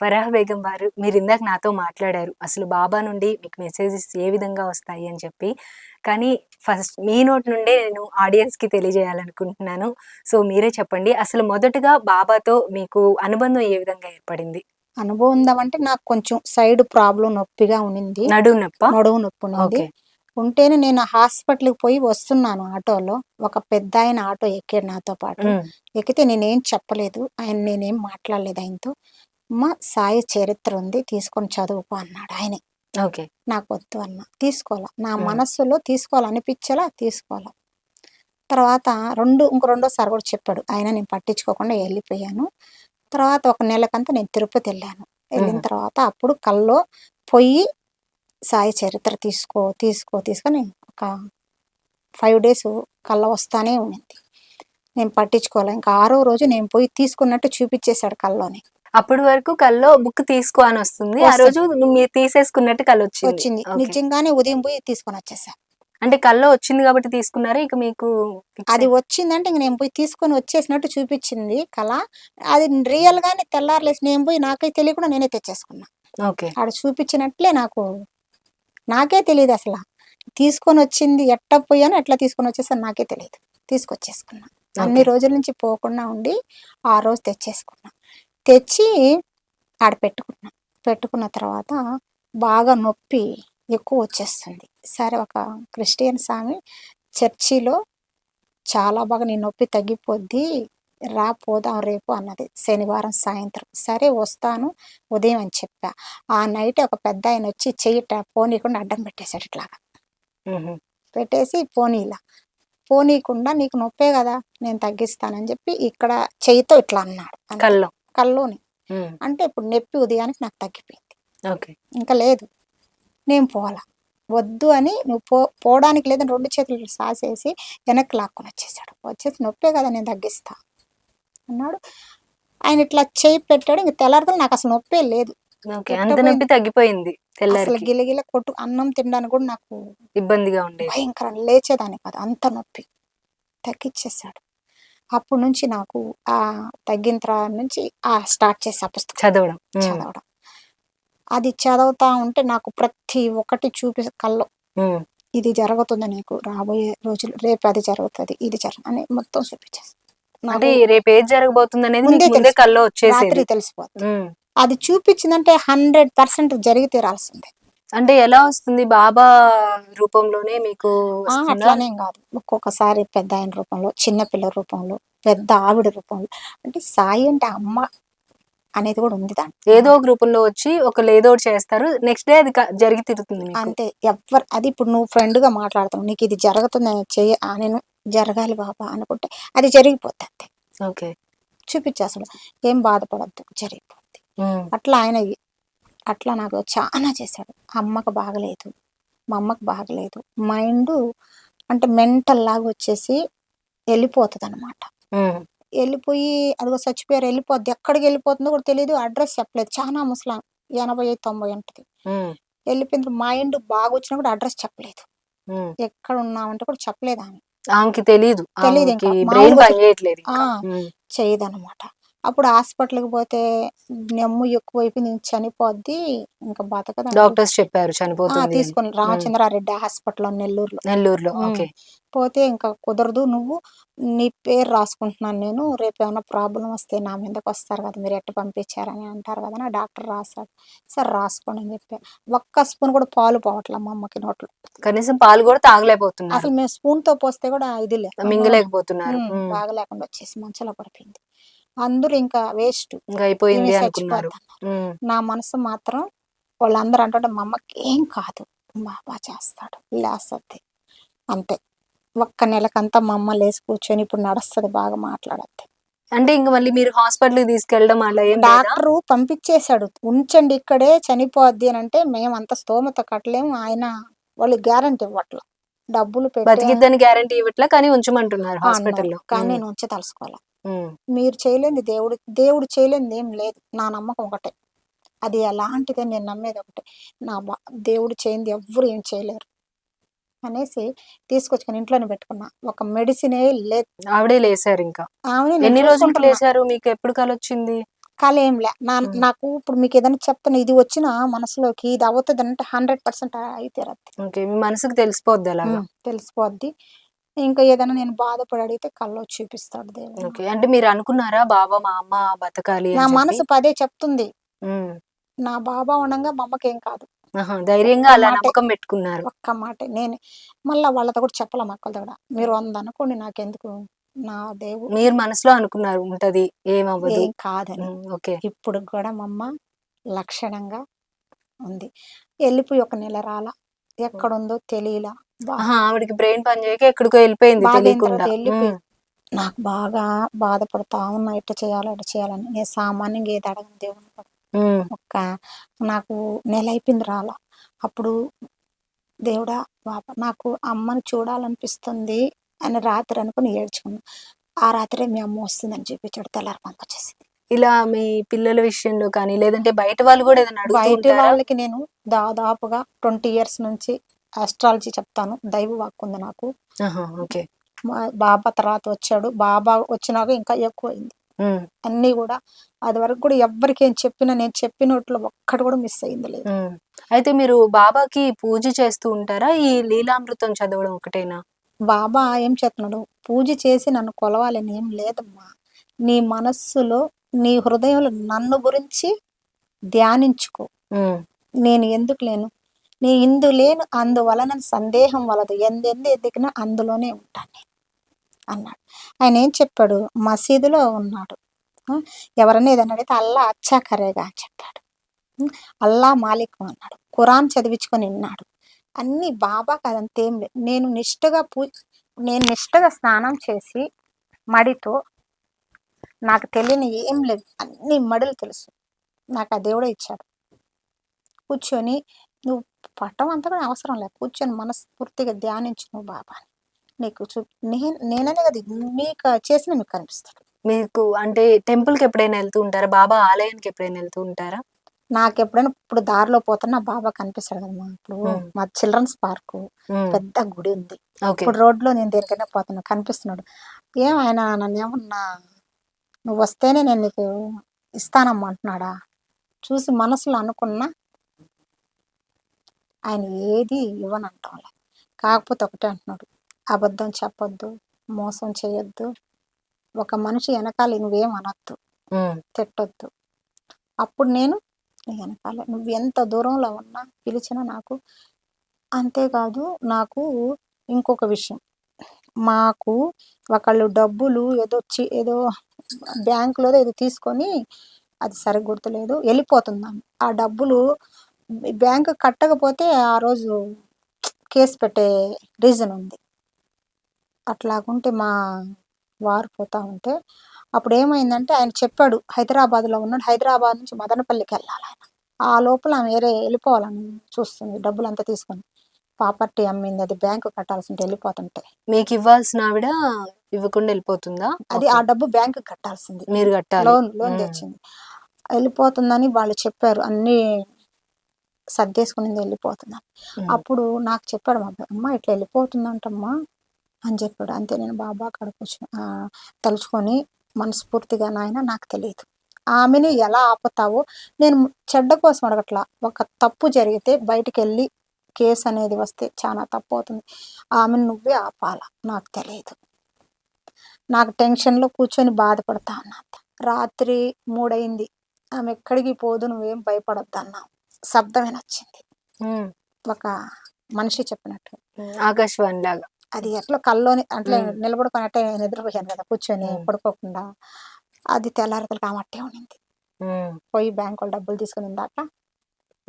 వరాహ బేగం వారు మీరిందాక నాతో మాట్లాడారు. అసలు బాబా నుండి మీకు మెసేజెస్ ఏ విధంగా వస్తాయి అని చెప్పి. కానీ ఫస్ట్ మీ నోటి నుండే నేను ఆడియన్స్‌కి తెలియజేయాలనుకుంటున్నాను. సో, మీరే చెప్పండి. అసలు మొదటగా బాబాతో మీకు అనుబంధం ఏ విధంగా ఏర్పడింది? అనుభవం ఉందామంటే నాకు కొంచెం సైడ్ ప్రాబ్లమ్ నొప్పిగా ఉన్నింది. నడుము నొప్పా? నడుము నొప్పి ఉన్నింది. ఓకే. ఉంటేనే నేను హాస్పిటల్‌కి పోయి వస్తున్నాను ఆటోలో. ఒక పెద్దాయన ఆటో ఎక్కాడు నాతో పాటు. హ్మ్. ఎక్కితే నేనేం చెప్పలేదు. నేనేం మాట్లాడలేదు ఆయనతో. అమ్మ సాయి చరిత్ర ఉంది తీసుకొని చదువుకో అన్నాడు ఆయనే. ఓకే. నాకొద్దు అన్నా. తీసుకోలా. నా హ్మ్. మనస్సులో తీసుకోవాలనిపిచ్చలా, తీసుకోలా. తర్వాత ఇంకో రెండోసారి కూడా చెప్పాడు. అయినా నేను పట్టించుకోకుండా ఎళ్ళిపోయాను. తర్వాత ఒక నెలకంతా నేను తిరుపతెళ్ళాను. ఎళ్ళిన హుహు. తర్వాత అప్పుడు కల్లో పొయ్యి సాయి చరిత్ర తీసుకో, తీసుకో, తీసుకొని ఒక 5 డేస్ కళ్ళ వస్తానే ఉండింది. నేను పట్టించుకోలే. ఇంకా ఆరో రోజు నేను పోయి తీసుకున్నట్టు చూపిచ్చేసాడు కల్లోని. అప్పటి వరకు కల్లో బుక్ తీసుకో అనొస్తుంది. ఆ రోజు వస్తది. మీరు తీసేసుకున్నట్టు కలొచ్చింది. వచ్చింది. ఓకే. నిజంగానే ఉదయం పోయి తీసుకొనొచ్చేసా. అంటే కల్లో వచ్చింది కాబట్టి తీసుకున్నారా? ఇక మీకు ఫిక్స్ అది వచ్చిందంటే ఇంక నేను పోయి తీసుకొని వచ్చేసినట్టు చూపిచ్చింది కల. అది రియల్‌గానే తెల్లారి లేసి నేను పోయి నాకే తెలియకుండా నేనే తెచ్చేసుకున్నా. ఓకే. ఆడ చూపిచ్చినట్లే నాకే తెలీదసల. తీసుకొనొచ్చింది ఎట్ట పోయానో, ఎట్లా తీసుకొనొచ్చేసానో నాకే తెలీదు. తీసుకొచ్చేసుకున్నా. అన్ని ఓకే. రోజుల నుంచి పోకుండా ఉండి, ఆ రోజు తెచ్చేసుకున్నా. తెచ్చి ఆడ పెట్టుకున్నా. పెట్టుకున్న తర్వాత బాగా నొప్పి ఎక్కువొచ్చేస్తుంది. సరే ఒక క్రిస్టియన్ స్వామి చర్చిలో చాలా బాగా నీ నొప్పి తగ్గిపోద్ది. రా పోదాం రేపు అన్నది. శనివారం సాయంత్రం. సరే వస్తాను ఉదయం అని చెప్పా. ఆ నైటే ఒక పెద్దాయనొచ్చి చెయ్యి పోనీయకుండా అడ్డం పెట్టేసాడు ఇట్లాగా. హుహు. పెట్టేసి పోనీలా. పోనీయకుండా నీకు నొప్పే గదా! నేను తగ్గిస్తానని జెప్పి ఇక్కడ చెయ్యితో ఇట్లా అన్నాడు. అంతే. కల్లో. కల్లోని. హ్మ్. అంటే ఇప్పుడు నొప్పి ఉదయానికి నాకు తగ్గిపోయింది. ఓకే. ఇంక లేదు. నేను పోలా. వద్దు అని నువ్వు పోడానికి లేదని 2 చేతులు సాసేసి వెనక్కి లాక్కొనొచ్చేసాడు. వచ్చేసి నొప్పే గదా! నేను తగ్గిస్తా అన్నాడు. ఆయన ఇట్లా చెయ్యి పెట్టాడు. ఇంక తెల్లారితల నాకసలు నొప్పే లేదు. ఓకే. ఎట్ట అంత నొప్పి పోయింది తగ్గిపోయింది అసలు తెల్లారికి. గిలగిల అన్నం తినడానికి గూడా నాకు ఇబ్బందిగా ఉండేది. లేచేదాన్ని కాదు. అంత నొప్పి. తగ్గిచ్చేసాడు. అప్పటి నుంచి నాకు తగ్గిన తర్వాత నుంచి స్టార్ట్ చేశా పుస్తకం చదవడం. హ్మ్. చదవడం. అది చదువుతా ఉంటే నాకు ప్రతి ఒక్కటి కల్లో హ్మ్. ఇది జరుగుతుంది నీకు రాబోయే రోజులు. రేపు అది జరుగుతది. ఇది అని మొత్తం చూపిచ్చేసి అంటే నాకు రేపు ఏది జరగబోతుందనేది ముందే మీకు ముందే తెలిసిపోద్ది. కల్లో రాత్రి వచ్చేసేది. తెలిసిపోద్ది. హ్మ్. అది చూపిచ్చిందంటే 100% జరిగి తీరాల్సిందే. అంటే ఎలా వస్తుంది? బాబా రూపంలోనే మీకు వస్తుందా? అట్లానేం గాదు. ఒక్కొక్కసారి పెద్దాయన రూపంలో, చిన్న పిల్ల రూపంలో, పెద్ద ఆవిడ రూపంలో. అంటే సాయి అంటే అమ్మ అనేది గూడా ఉంది దాంట్లో. ఏదో ఒక రూపంలో వచ్చి ఒకళ్ళు ఏదో ఒకటి చేస్తారు. నెక్స్ట్ డే అది జరిగి తీరుతుంది మీకు. అంతే. అది ఇప్పుడు నువ్వు ఫ్రెండ్‌గా మాట్లాడుతున్నావు. నీకిది జరుగుతుందని నేను జరగాలి బాబా అనుకుంటే అది జరిగిపోద్ది అంతే. ఓకే. చూపిచ్చేస్తాడు. ఏం బాధపడొద్దు జరిగిపోద్ది. హ్మ్. అట్లా అట్లా నాకు చానా చేశాడు. అమ్మకు బాగలేదు. మా అమ్మకి బాగలేదు. మైండు అంటే మెంటల్‌లాగా వచ్చేసి ఎళ్ళిపోతదనమాట. హ్మ్. ఎళ్ళిపోయి అదిగో చచ్చిపోయారు ఎళ్ళిపోద్ది. ఎక్కడికెళ్ళిపోతుందో కూడా తెలీదు. అడ్రెస్ చెప్పలేదు. చానా ముసలామె. 85, 90 ఉంటది. హ్మ్. ఎళ్ళిపోయింది. మైండ్ బాగొచ్చినా కూడా అడ్రెస్ చెప్పలేదు. హ్మ్. ఎక్కడున్నామంటే కూడా చెప్పలేదామె. ఆమెకి తెలీదు. తెలీదింక. ఆమెకి బ్రెయిన్ మామూలుగా పని చేయట్లేదింకా. ఆ! హ్మ్. చేయదనమాట. అప్పుడు హాస్పిటల్‌కి పోతే నెమ్ము ఎక్కువైపోయింది. ఇంక చనిపోద్ది. ఇంక బతకదంటూ డాక్టర్స్ చెప్పారు చనిపోతుంది అని. తీసుకొని హ్మ్. రామచంద్రారెడ్డి హాస్పిటల్‌లో నెల్లూరులో. నెల్లూరులో. హ్మ్. ఓకే. పోతే ఇంకా కుదరదు. నీ పేరు రాసుకుంటున్నాను నేను. రేపేమన్నా ప్రాబ్లమ్ వస్తే నా మీదకొస్తారు కదా! మీరు ఎట్ట పంపించారని అంటారు కదా! అని డాక్టర్ రాసాడు. సరే రాసుకోండి అని చెప్పా. ఒక్క స్పూన్ కూడా పాలు పోవట్లే మా అమ్మకి నోట్లో. కనీసం పాలు గూడా తాగలేకపోతున్నారు. అసలు మేము స్పూన్‌తో పోస్తే కూడా ఇదిలే. అమ్మో! మింగలేకపోతున్నారు. హ్మ్. బాగలేకుండా వచ్చేసి మంచంలో పడిపోయింది. అందరూ ఇంకా వేస్ట్. ఇంక ఈమె అయిపోయింది అనుకున్నారు. చచ్చిపోద్దన్నారు. హ్మ్. నా మనసు మాత్రం వాళ్ళందరూ అంటుంటే మా అమ్మకేం కాదు. బాబా చేస్తాడు. లేస్తది. అంతే. ఒక్క నెలకంతా మా అమ్మ లేసి కూర్చొని ఇప్పుడు నడుస్తది బాగా మాట్లాడద్ది. అంటే ఇంక మళ్ళీ మీరు హాస్పిటల్‌కి తీసుకెళ్ళడం అలా ఏం లేదా? డాక్టరు పంపించేసాడు. ఉంచండి ఇక్కడే చనిపోద్ది అనంటే మేమంత స్తోమత కట్టలేము. వాళ్ళు గ్యారంటీ ఇవ్వట్ల. డబ్బులు పెట్టే బతికిద్దని గ్యారంటీ ఇవ్వట్లా. కానీ ఉంచమంటున్నారు అన్నారు. హాస్పిటల్‌లో. కానీ హ్మ్. నేను ఉంచదలుచుకోలే. హ్మ్. మీరు చేయలేనిది దేవుడు చేయలేనిదేం లేదు. నా నమ్మకం ఒకటే. అది ఎలాంటిదని నేను నమ్మేదొకటే. నా బ దేవుడు చేయంది ఎవ్వరు ఏం చేయలేరు అనేసి తీసుకొచ్చుకొని ఇంట్లోనే పెట్టుకున్నా. ఒక మెడిసినే లేదు. ఆవిడే లేసారింక. ఆమెని నేను ఎన్ని రోజులకి చూసుకుంటున్నా. లేసారు? మీకు ఎప్పుడు కలొచ్చింది? కళ ఏంలే ఉమ్. నాకు ఇప్పుడు మీకు ఏదైనా చెప్తాను, ఇది వచ్చిన మనసులోకి ఇది అవుతుంది అంటే 100% అయితే రద్దు. ఓకే, మీ మనసుకు తెలిసిపోద్ది అలాగా. తెలిసిపోద్ది. ఇంకా ఏదైనా నేను బాధపడి అడిగితే కల్లో చూపిస్తాడు దేవుడు ఓకే, నాకు. అంటే మీరు అనుకున్నారా బాబా మా అమ్మ బతకాలి నా అని చెప్పి? మనసు పదే చెప్తుంది. ఉమ్. నా బాబా ఉండంగా మా అమ్మకేం కాదు. ఆహా, ధైర్యంగా ఒక్క అలా మాటే, నమ్మకం పెట్టుకున్నారు. ఒక్క మాటే. నేను మళ్ళా వాళ్ళతో కూడా చెప్పలే మా అక్కలతో కూడా. మీరు 100 అనుకోండి నాకెందుకు, నా దేవుడు మీరు మనసులో అనుకున్నారు ఉంటది, ఏమవ్వదు. ఏం కాదని. ఓకే. ఇప్పుడు కూడా మా అమ్మ లక్షణంగా ఉంది. వెళ్ళిపోయి ఒక నెల రాలా. ఎక్కడుందో తెలియలా. ఆహా, ఆవిడకి బ్రెయిన్ పని చేయక ఎక్కడికో వెళ్ళిపోయింది బాగయిన తర్వాత తెలియకుండా. వెళ్ళిపోయింది. నాకు బాగా బాధపడతా ఉన్నా, ఎట్ట చేయాలో ఎట్ట చేయాలని. నేను సామాన్యంగా ఏది అడగను దేవుని కూడా. ఉమ్. ఒక్క నాకు నెల అయిపోయింది రాలా. అప్పుడు దేవుడా పాప నాకు అమ్మని చూడాలనిపిస్తుంది అని రాత్రి అనుకుని ఏడ్చుకున్నా. ఆ రాత్రే మీ అమ్మ వస్తుందని చూపించాడు. తెల్లారి పంపొచ్చేసింది. ఇలా మీ పిల్లల విషయంలో కానీ లేదంటే బయట వాళ్ళు కూడా ఏదైనా అడుగుతూ బయట ఉంటారా? వాళ్ళకి నేను దాదాపుగా 20 ఇయర్స్ నుంచి ఆస్ట్రాలజీ చెప్తాను. దైవ వాక్కు ఉంది నాకు. ఆహా, ఓకే. మా బాబా తర్వాత వచ్చాడు. బాబా వచ్చినాక ఇంకా ఎక్కువైంది. ఉమ్. అన్నీ కూడా అది వరకు కూడా ఎవ్వరికి ఏం చెప్పినా నేను చెప్పినట్లు ఒక్కటి కూడా మిస్ అయింది లేదు. ఉమ్. అయితే మీరు బాబాకి పూజ చేస్తూ ఉంటారా? ఈ లీలామృతం చదవడం ఒకటేనా? బాబా ఏం చెప్తున్నాడు, పూజ చేసి నన్ను కొలవాలని ఏం లేదమ్మా. నీ మనస్సులో నీ హృదయంలో నన్ను గురించి ధ్యానించుకో. ఉమ్. నేను ఎందుకు లేను, నీ ఇందు లేను అందువలన సందేహం వలదు, ఎందెందు ఎదిగినా అందులోనే ఉంటాను నేను అన్నాడు. ఆయన ఏం చెప్పాడు, మసీదులో ఉన్నాడు. ఆ, ఎవరన్నా ఏదన్నా అడిగితే అల్లా అచ్చా కరేగా అని చెప్పాడు. అల్లా మాలిక్ అన్నాడు. ఖురాన్ చదివించుకొని విన్నాడు. అన్ని బాబాకి అదంతేం లేదు. నేను నిష్టగా స్నానం చేసి మడితో, నాకు తెలియని ఏం లేదు, అన్ని మడులు తెలుసు. నాకు ఆ దేవుడే ఇచ్చాడు. కూర్చొని నువ్వు పట్టం అంతా కూడా అవసరం లేదు, కూర్చొని మనస్ఫూర్తిగా ధ్యానించు నువ్వు బాబాని. నీకు నేననే కదా మీకు చేసిన మీకు కనిపిస్తాడు. మీకు అంటే టెంపుల్కి ఎప్పుడైనా వెళ్తూ ఉంటారా? బాబా ఆలయానికి ఎప్పుడైనా వెళ్తూ ఉంటారా? నాకు ఎప్పుడైనా ఇప్పుడు దారిలో పోతున్నా బాబా కనిపిస్తాడు కదమ్మా. ఇప్పుడు ఉమ్. మా చిల్డ్రన్స్ పార్కు ఉమ్. పెద్ద గుడి ఉంది. ఓకే. ఇప్పుడు రోడ్లో నేను దేనికైనా పోతున్నా కనిపిస్తున్నాడు. ఏం ఆయన నన్ను ఏమన్నా నువ్వు వస్తేనే నేను నీకు ఇస్తానమ్మా అంటున్నాడా. చూసి మనసులో అనుకున్నా ఆయన ఏది ఇవ్వనంటాంలే. కాకపోతే ఒకటే అంటున్నాడు, అబద్ధం చెప్పొద్దు, మోసం చేయొద్దు, ఒక మనిషి వెనకాల నువ్వేం అనొద్దు, ఉమ్. తిట్టొద్దు. అప్పుడు నేను నీ వెనకాల నువ్వు ఎంత దూరంలో ఉన్నా పిలిచినా నాకు. అంతేకాదు నాకు ఇంకొక విషయం, మాకు ఒకళ్ళు డబ్బులు ఏదో బ్యాంకులో ఏదో తీసుకొని, అది సరిగ్గా గుర్తులేదు, వెళ్ళిపోతున్నాను. ఆ డబ్బులు బ్యాంకు కట్టకపోతే ఆ రోజు కేసు పెట్టే రీజన్ ఉంది. అట్లాగుంటే మా వారు పోతా ఉంటే అప్పుడు ఏమైందంటే ఆయన చెప్పాడు, హైదరాబాద్లో ఉన్నాడు. హైదరాబాద్ నుంచి మదనపల్లికి వెళ్ళాలి ఆయన. ఆ లోపల ఆమె వేరే వెళ్ళిపోవాలని చూస్తుంది, డబ్బులంతా తీసుకొని. ప్రాపర్టీ అమ్మింది, అది బ్యాంకు కట్టాల్సింటే వెళ్ళిపోతుంటే. మీకు ఇవ్వాల్సిన ఆవిడ ఇవ్వకుండా వెళ్ళిపోతుందా? అది ఓకే. ఆ డబ్బు బ్యాంకు కట్టాల్సింది, మీరు కట్టాలి. లోన్ తెచ్చింది. వెళ్ళిపోతుందని వాళ్ళు చెప్పారు, అన్నీ సర్దేసుకునింది వెళ్ళిపోతుందని. ఉమ్. అప్పుడు నాకు చెప్పాడు మా అబ్బాయి, అమ్మ ఇట్లా వెళ్ళిపోతుందంటమ్మా అని చెప్పాడు. అంతే నేను బాబా కడుపు తలుచుకొని మనస్ఫూర్తిగా, నాయన నాకు తెలియదు, ఆమెని ఎలా ఆపుతావో. నేను చెడ్డ కోసం అడగట్లా, ఒక తప్పు జరిగితే బయటికి వెళ్ళి కేసు అనేది వస్తే చాలా తప్పు అవుతుంది. ఆమెను నువ్వే ఆపాల, నాకు తెలియదు. నాకు టెన్షన్లో కూర్చొని బాధపడతా ఉన్నా. రాత్రి 3 అయింది. ఆమె ఎక్కడికి పోదు, నువ్వేం భయపడొద్దు అన్నా. శబ్దమే నచ్చింది, ఉమ్. ఒక మనిషి చెప్పినట్టు. ఆకాశవాణి లాగా. అది ఎట్లా కల్లోని అట్లా ఉమ్. నిలబడుకొని అట్టే నిద్రపోయాను కదా కూర్చొని ఉమ్. పడుకోకుండా. అది తెల్లారితలకి ఆమె అట్టే ఉండింది. ఉమ్. పోయి బ్యాంకులో డబ్బులు తీసుకుని ఇందాక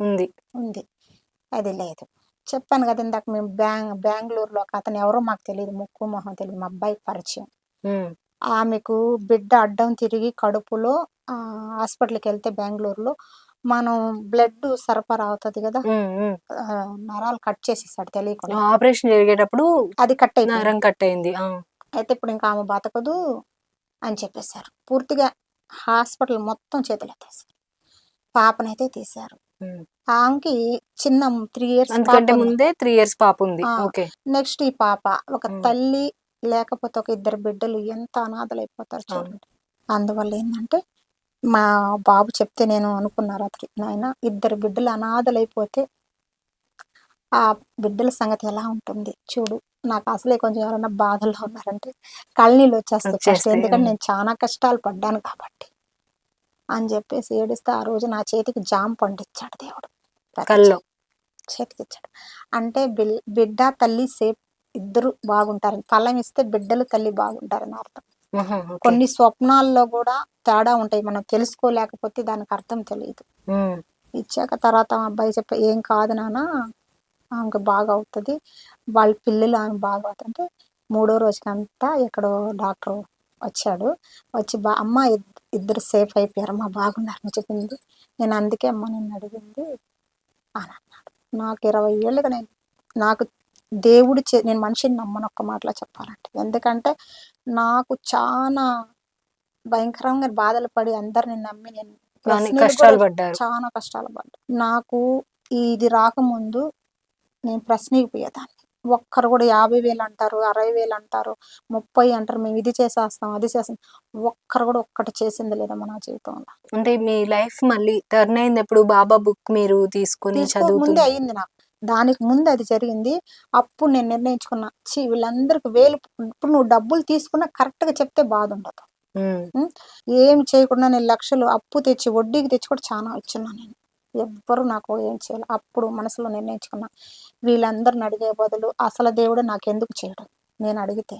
ఉంది. ఉంది, అది లేదు. చెప్పాను కదా ఇందాక మేము బెంగళూరులో ఒక అతను ఎవరో మాకు తెలియదు, ముక్కు మొహం తెలియదు, మా అబ్బాయికి పరిచయం. ఉమ్. ఆమెకు బిడ్డ అడ్డం తిరిగి కడుపులో హాస్పిటల్కి వెళ్తే బెంగళూరులో మనం బ్లడ్ సరఫరా అవుతుంది కదా, ఉమ్. ఉమ్. నరాలు కట్ చేసేసాడు తెలియకుండా. ఆపరేషన్ జరిగేటప్పుడు అది కట్ అయిపోయింది. నరం కట్ అయింది. అయితే ఇప్పుడు ఇంకా ఆమె బతకదు అని చెప్పేశారు. పూర్తిగా హాస్పిటల్ మొత్తం చేతులు ఎత్తేసారు. పాపనైతే తీశారు. ఉమ్. ఆమెకి చిన్న 3 ఇయర్స్ పాప అందుకంటే ఉంది. ముందే 3 ఇయర్స్ పాప ఉంది. ఓకే. నెక్స్ట్ ఈ పాప, ఒక ఉమ్. తల్లి లేకపోతే ఒక 2 బిడ్డలు ఎంత అనాథలైపోతారు అవును. చూడండి. అందువల్ల ఏంటంటే మా బాబు చెప్తే నేను అనుకున్నా రాత్రి, నాయన ఇద్దరు బిడ్డలు అనాథలైపోతే ఆ బిడ్డల సంగతి ఎలా ఉంటుంది చూడు. నాకు అసలే కొంచెం ఎవరైనా బాధల్లో ఉన్నారంటే కళ్ళనీళ్ళు వచ్చేస్తాయి ఫస్ట్. వచ్చేస్తాయి. ఎందుకంటే నేను చాలా కష్టాలు పడ్డాను కాబట్టి అని చెప్పేసి ఏడిస్తే, ఆ రోజు నా చేతికి జామ పండు ఇచ్చాడు దేవుడు. పెద్ద కల్లో. చేతికి ఇచ్చాడు. అంటే బిడ్డ తల్లి సేఫ్, ఇద్దరు బాగుంటారని. ఫలం ఇస్తే బిడ్డలు తల్లి బాగుంటారని అర్థం. ఆహా! ఓకే. కొన్ని స్వప్నాల్లో కూడా తేడా ఉంటాయి, మనం తెలుసుకోలేకపోతే దానికి అర్థం తెలియదు. హ్మ్. ఇచ్చాక తర్వాత ఆ అబ్బాయి చెప్ప, ఏం కాదు నాన్న, ఆమెకు బాగా అవుతుంది, వాళ్ళ పిల్లలు ఆమె బాగా అవుతుంటే, మూడో రోజుకంతా ఎక్కడో డాక్టర్ వచ్చాడు. వచ్చి అమ్మ ఇద్దరు సేఫ్ అయిపోయారమ్మా, బాగున్నారని చెప్పింది. నేను అందుకే అమ్మ నిన్ను అడిగింది అని అన్నాడు. నాకు 20 ఏళ్ళుగా నాకు దేవుడు నేను మనిషిని నమ్మను, ఒక్క మాటలో చెప్పాలంటే. ఎందుకంటే నాకు చాలా భయంకరంగా బాధలు పడి అందరిని నమ్మి నేను కానీ ప్రశ్నలు కూడా కష్టాలు పడ్డారు. చాలా కష్టాలు పడ్డా. నాకు ఇది రాకముందు నేను ప్రశ్నకి పోయేదాన్ని. ఒక్కరు కూడా 50,000 అంటారు, 60,000 అంటారు, 30 అంటారు, మేము ఇది చేసేస్తాం, అది చేస్తాం. ఒక్కరు కూడా ఒక్కటి చేసింది లేదమ్మా నా జీవితంలో. అంటే మీ లైఫ్ మళ్ళీ టర్న్ అయిందెప్పుడు? బాబా బుక్ మీరు తీసుకొని ముందే చదువుతున్న అయింది నాకు. దానికి ముందు అది జరిగింది. అప్పుడు నేను నిర్ణయించుకున్నా, వీళ్ళందరికి వేలు, ఇప్పుడు నువ్వు డబ్బులు తీసుకున్నా కరెక్ట్‌గా చెప్తే బాధుండదు. హ్మ్. ఏమి చేయకుండా నేను లక్షలు అప్పు తెచ్చి, వడ్డీకి తెచ్చి కూడా చాలా ఇచ్చున్నా నేను. ఎవ్వరు నాకు ఏం చేయలే. అప్పుడు మనసులో నిర్ణయించుకున్నా, వీళ్ళందరిని అడిగే బదులు అసలు దేవుడు నాకెందుకు చేయడు నేను అడిగితే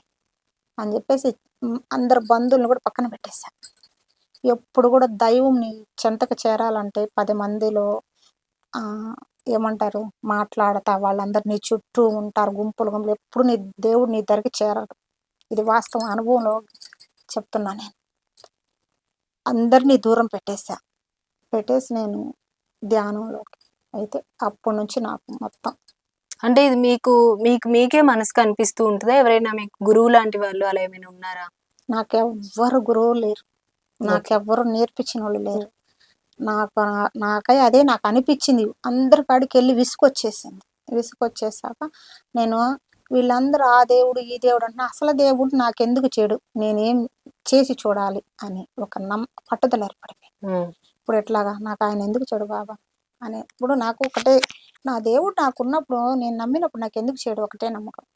అని చెప్పేసి అందరు బంధువులను కూడా పక్కన పెట్టేశా. ఎప్పుడు కూడా దైవం నీ చెంతకు చేరాలంటే 10 మందిలో ఏమంటారు మాట్లాడతా, వాళ్ళందరూ నీ చుట్టూ ఉంటారు, గుంపులు గుంపులు. ఎప్పుడు నీ దేవుడు నీ దగ్గరికి చేరడు. ఇది వాస్తవం, అనుభవంలో చెప్తున్నా నేను. అందరినీ దూరం పెట్టేసి నేను ధ్యానంలోకి అయితే అప్పటి నుంచి నాకు మొత్తం. అంటే ఇది మీకే మనసుకు అనిపిస్తూ ఉంటదా? ఎవరైనా మీకు గురువు లాంటి వాళ్ళు అలా ఏమైనా ఉన్నారా? నాకెవ్వరు గురువు లేరు, నాకెవ్వరు నేర్పించిన వాళ్ళు లేరు. నాకై అదే నాకు అనిపించింది. అందరి కాడికి వెళ్ళి విసుకొచ్చేసాక నేను వీళ్ళందరూ ఆ దేవుడు ఈ దేవుడు అంటే, అసలు దేవుడు నాకెందుకు చెడు, నేనేం చేసి చూడాలి అని ఒక పట్టుదల ఏర్పడిపోయింది. ఇప్పుడు ఎట్లాగా నాకు ఆయన ఎందుకు చెడు బాబా అని. ఇప్పుడు నాకు ఒకటే, నా దేవుడు నాకున్నప్పుడు, నేను నమ్మినప్పుడు నాకు ఎందుకు చేయడు, ఒకటే నమ్మకం.